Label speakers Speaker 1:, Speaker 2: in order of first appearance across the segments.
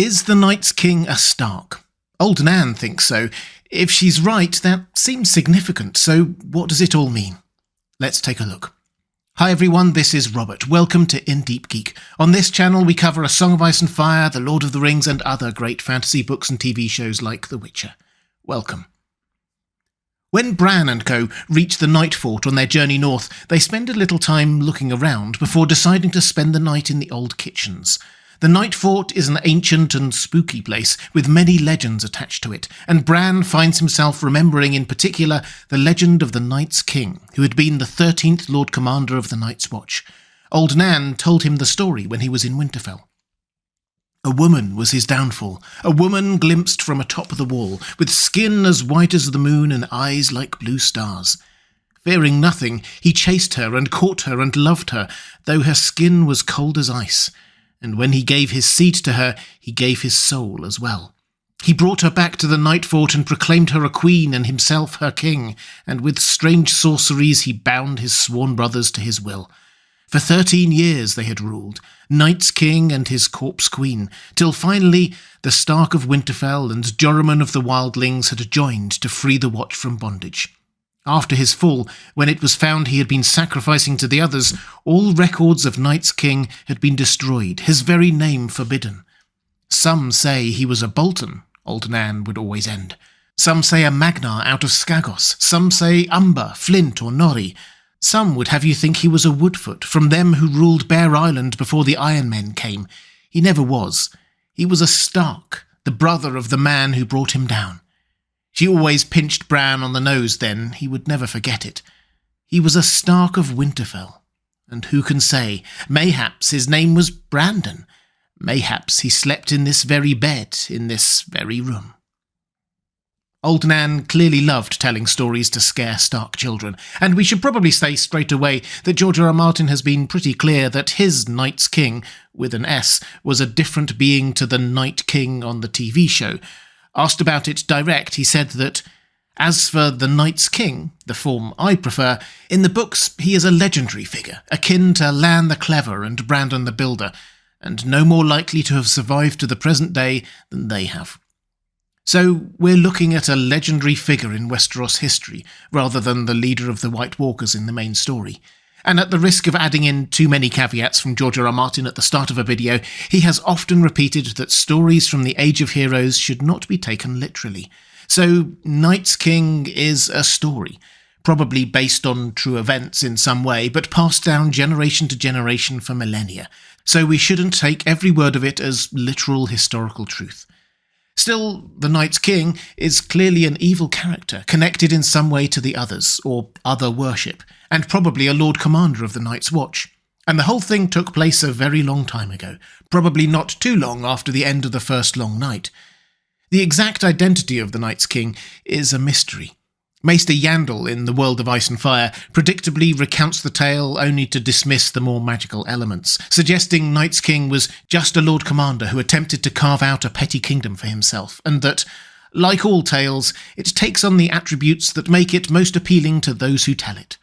Speaker 1: Is the Night's King a Stark? Old Nan thinks so. If she's right, that seems significant, so what does it all mean? Let's take a look. Hi everyone, this is Robert. Welcome to In Deep Geek. On this channel we cover A Song of Ice and Fire, The Lord of the Rings and other great fantasy books and TV shows like The Witcher. Welcome. When Bran and co. reach the Night Fort on their journey north, they spend a little time looking around before deciding to spend the night in the old kitchens. The Night Fort is an ancient and spooky place with many legends attached to it, and Bran finds himself remembering in particular the legend of the Night's King, who had been the 13th Lord Commander of the Night's Watch. Old Nan told him the story when he was in Winterfell. A woman was his downfall, a woman glimpsed from atop the wall, with skin as white as the moon and eyes like blue stars. Fearing nothing, he chased her and caught her and loved her, though her skin was cold as ice. And when he gave his seed to her, he gave his soul as well. He brought her back to the Night Fort and proclaimed her a queen and himself her king, and with strange sorceries he bound his sworn brothers to his will. For 13 years they had ruled, Night's King and his corpse queen, till finally the Stark of Winterfell and Joramun of the Wildlings had joined to free the Watch from bondage. After his fall, when it was found he had been sacrificing to the others, all records of Night's King had been destroyed, his very name forbidden. Some say he was a Bolton, Old Nan would always end. Some say a Magnar out of Skagos. Some say Umber, Flint or Norrie. Some would have you think he was a Woodfoot, from them who ruled Bear Island before the Iron Men came. He never was. He was a Stark, the brother of the man who brought him down. She always pinched Bran on the nose then, he would never forget it. He was a Stark of Winterfell. And who can say, mayhaps his name was Brandon. Mayhaps he slept in this very bed, in this very room. Old Nan clearly loved telling stories to scare Stark children, and we should probably say straight away that George R.R. Martin has been pretty clear that his Night's King, with an S, was a different being to the Night King on the TV show. Asked about it direct, he said that, as for the Night's King, the form I prefer, in the books he is a legendary figure, akin to Lan the Clever and Brandon the Builder, and no more likely to have survived to the present day than they have. So we're looking at a legendary figure in Westeros history, rather than the leader of the White Walkers in the main story. And at the risk of adding in too many caveats from George R.R. Martin at the start of a video, he has often repeated that stories from the Age of Heroes should not be taken literally. So Night's King is a story, probably based on true events in some way, but passed down generation to generation for millennia. So we shouldn't take every word of it as literal historical truth. Still, the Night's King is clearly an evil character, connected in some way to the others, or other worship, and probably a Lord Commander of the Night's Watch. And the whole thing took place a very long time ago, probably not too long after the end of the first long night. The exact identity of the Night's King is a mystery. Maester Yandel in The World of Ice and Fire predictably recounts the tale only to dismiss the more magical elements, suggesting Night's King was just a Lord Commander who attempted to carve out a petty kingdom for himself, and that, like all tales, it takes on the attributes that make it most appealing to those who tell it.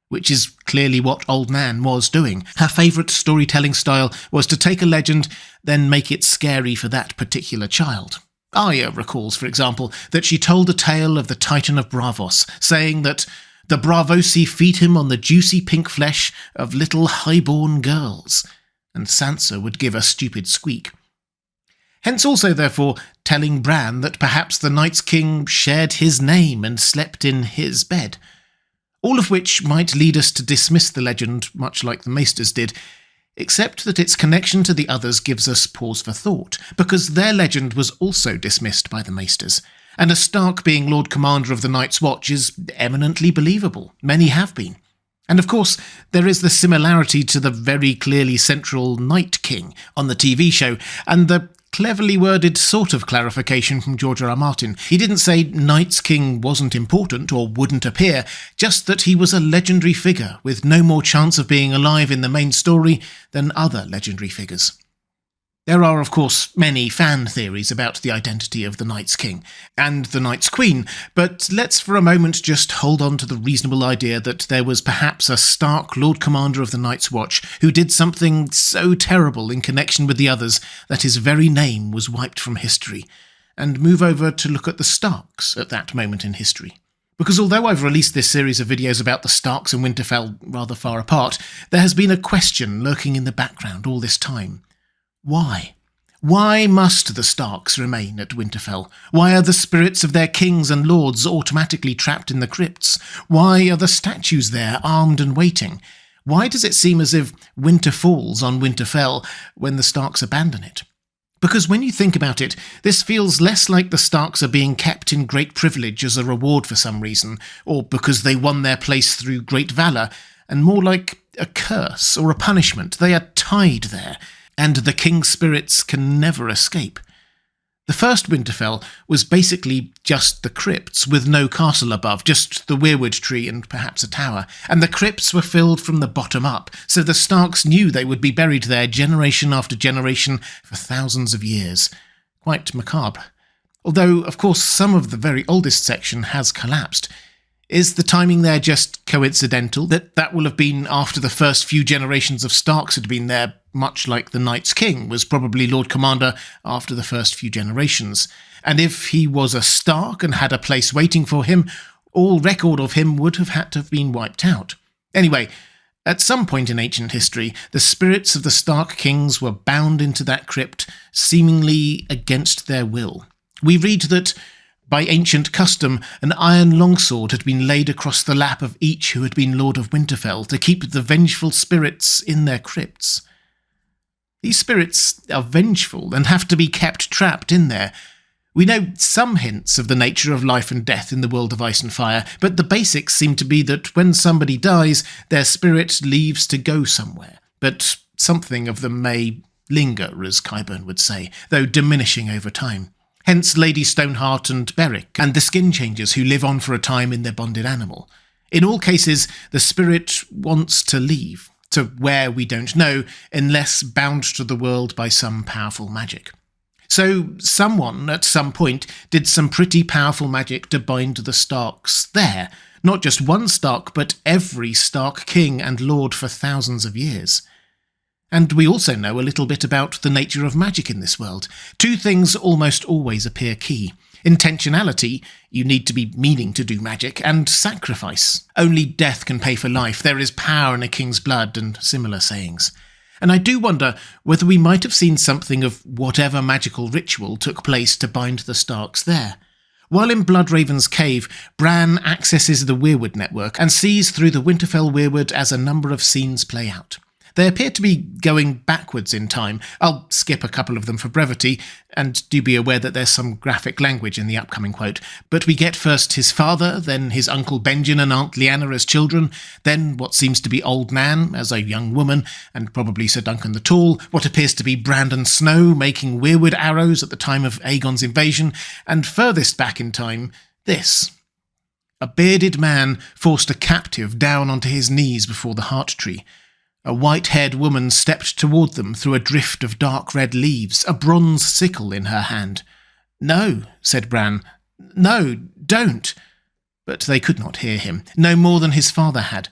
Speaker 1: Which is clearly what Old Nan was doing. Her favourite storytelling style was to take a legend, then make it scary for that particular child. Arya recalls, for example, that she told a tale of the Titan of Braavos, saying that the Braavosi feed him on the juicy pink flesh of little high-born girls, and Sansa would give a stupid squeak. Hence also, therefore, telling Bran that perhaps the Night's King shared his name and slept in his bed. All of which might lead us to dismiss the legend, much like the Maesters did, except that its connection to the others gives us pause for thought, because their legend was also dismissed by the Maesters, and a Stark being Lord Commander of the Night's Watch is eminently believable. Many have been. And of course, there is the similarity to the very clearly central Night King on the TV show, and the cleverly worded sort of clarification from George R.R. Martin. He didn't say Night's King wasn't important or wouldn't appear, just that he was a legendary figure with no more chance of being alive in the main story than other legendary figures. There are, of course, many fan theories about the identity of the Night's King and the Night's Queen, but let's for a moment just hold on to the reasonable idea that there was perhaps a Stark Lord Commander of the Night's Watch who did something so terrible in connection with the others that his very name was wiped from history, and move over to look at the Starks at that moment in history. Because although I've released this series of videos about the Starks and Winterfell rather far apart, there has been a question lurking in the background all this time. Why? Why must the Starks remain at Winterfell? Why are the spirits of their kings and lords automatically trapped in the crypts? Why are the statues there, armed and waiting? Why does it seem as if winter falls on Winterfell when the Starks abandon it? Because when you think about it, this feels less like the Starks are being kept in great privilege as a reward for some reason, or because they won their place through great valour, and more like a curse or a punishment. They are tied there, and the king's spirits can never escape. The first Winterfell was basically just the crypts, with no castle above, just the weirwood tree and perhaps a tower, and the crypts were filled from the bottom up, so the Starks knew they would be buried there generation after generation for thousands of years. Quite macabre. Although, of course, some of the very oldest section has collapsed. Is the timing there just coincidental, that will have been after the first few generations of Starks had been there, much like the Night's King was probably Lord Commander after the first few generations? And if he was a Stark and had a place waiting for him, all record of him would have had to have been wiped out. Anyway, at some point in ancient history, the spirits of the Stark kings were bound into that crypt, seemingly against their will. We read that, by ancient custom, an iron longsword had been laid across the lap of each who had been Lord of Winterfell to keep the vengeful spirits in their crypts. These spirits are vengeful and have to be kept trapped in there. We know some hints of the nature of life and death in the world of Ice and Fire, but the basics seem to be that when somebody dies, their spirit leaves to go somewhere. But something of them may linger, as Qyburn would say, though diminishing over time. Hence Lady Stoneheart and Beric, and the skin changers who live on for a time in their bonded animal. In all cases, the spirit wants to leave, to where we don't know, unless bound to the world by some powerful magic. So someone, at some point, did some pretty powerful magic to bind the Starks there. Not just one Stark, but every Stark king and lord for thousands of years. And we also know a little bit about the nature of magic in this world. Two things almost always appear key. Intentionality, you need to be meaning to do magic, and sacrifice. Only death can pay for life, there is power in a king's blood, and similar sayings. And I do wonder whether we might have seen something of whatever magical ritual took place to bind the Starks there. While in Bloodraven's cave, Bran accesses the weirwood network and sees through the Winterfell weirwood as a number of scenes play out. They appear to be going backwards in time. I'll skip a couple of them for brevity, and do be aware that there's some graphic language in the upcoming quote. But we get first his father, then his Uncle Benjen and Aunt Lyanna as children, then what seems to be Old Nan as a young woman, and probably Sir Duncan the Tall, what appears to be Brandon Snow making weirwood arrows at the time of Aegon's invasion, and furthest back in time, this. A bearded man forced a captive down onto his knees before the heart tree. A white-haired woman stepped toward them through a drift of dark red leaves, a bronze sickle in her hand. "No," said Bran. "No, don't." But they could not hear him, no more than his father had.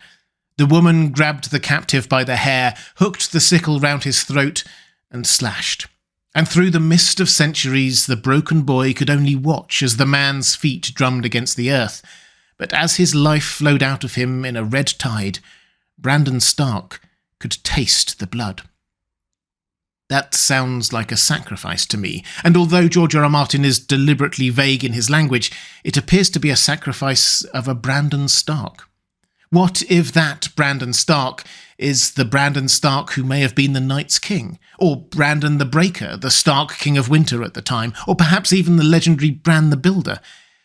Speaker 1: The woman grabbed the captive by the hair, hooked the sickle round his throat, and slashed. And through the mist of centuries, the broken boy could only watch as the man's feet drummed against the earth. But as his life flowed out of him in a red tide, Brandon Stark could taste the blood. That sounds like a sacrifice to me, and although George R. R. Martin is deliberately vague in his language, it appears to be a sacrifice of a Brandon Stark. What if that Brandon Stark is the Brandon Stark who may have been the Night's King, or Brandon the Breaker, the Stark King of Winter at the time, or perhaps even the legendary Bran the Builder?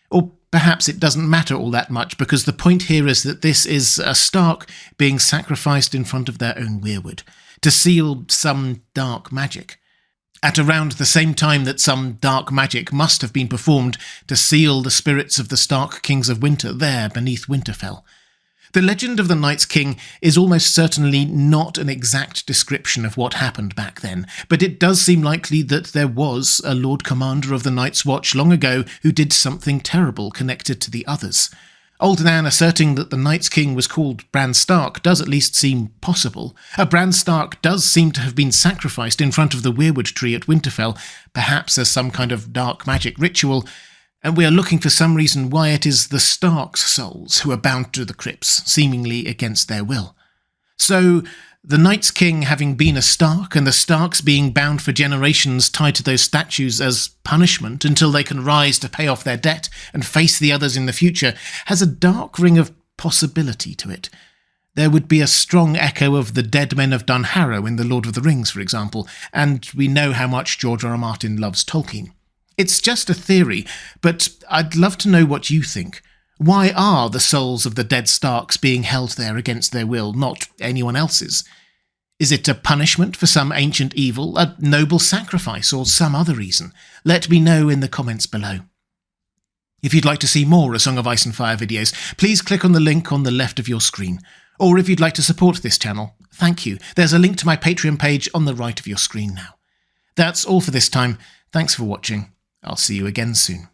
Speaker 1: Or perhaps it doesn't matter all that much, because the point here is that this is a Stark being sacrificed in front of their own weirwood, to seal some dark magic. At around the same time that some dark magic must have been performed to seal the spirits of the Stark Kings of Winter there beneath Winterfell. The legend of the Night's King is almost certainly not an exact description of what happened back then, but it does seem likely that there was a Lord Commander of the Night's Watch long ago who did something terrible connected to the others. Old Nan asserting that the Night's King was called Bran Stark does at least seem possible. Bran Stark does seem to have been sacrificed in front of the weirwood tree at Winterfell, perhaps as some kind of dark magic ritual, and we are looking for some reason why it is the Stark's souls who are bound to the crypts, seemingly against their will. So, the Night's King having been a Stark, and the Starks being bound for generations tied to those statues as punishment until they can rise to pay off their debt and face the others in the future, has a dark ring of possibility to it. There would be a strong echo of the dead men of Dunharrow in The Lord of the Rings, for example, and we know how much George R. R. Martin loves Tolkien. It's just a theory, but I'd love to know what you think. Why are the souls of the dead Starks being held there against their will, not anyone else's? Is it a punishment for some ancient evil, a noble sacrifice, or some other reason? Let me know in the comments below. If you'd like to see more A Song of Ice and Fire videos, please click on the link on the left of your screen. Or if you'd like to support this channel, thank you. There's a link to my Patreon page on the right of your screen now. That's all for this time. Thanks for watching. I'll see you again soon.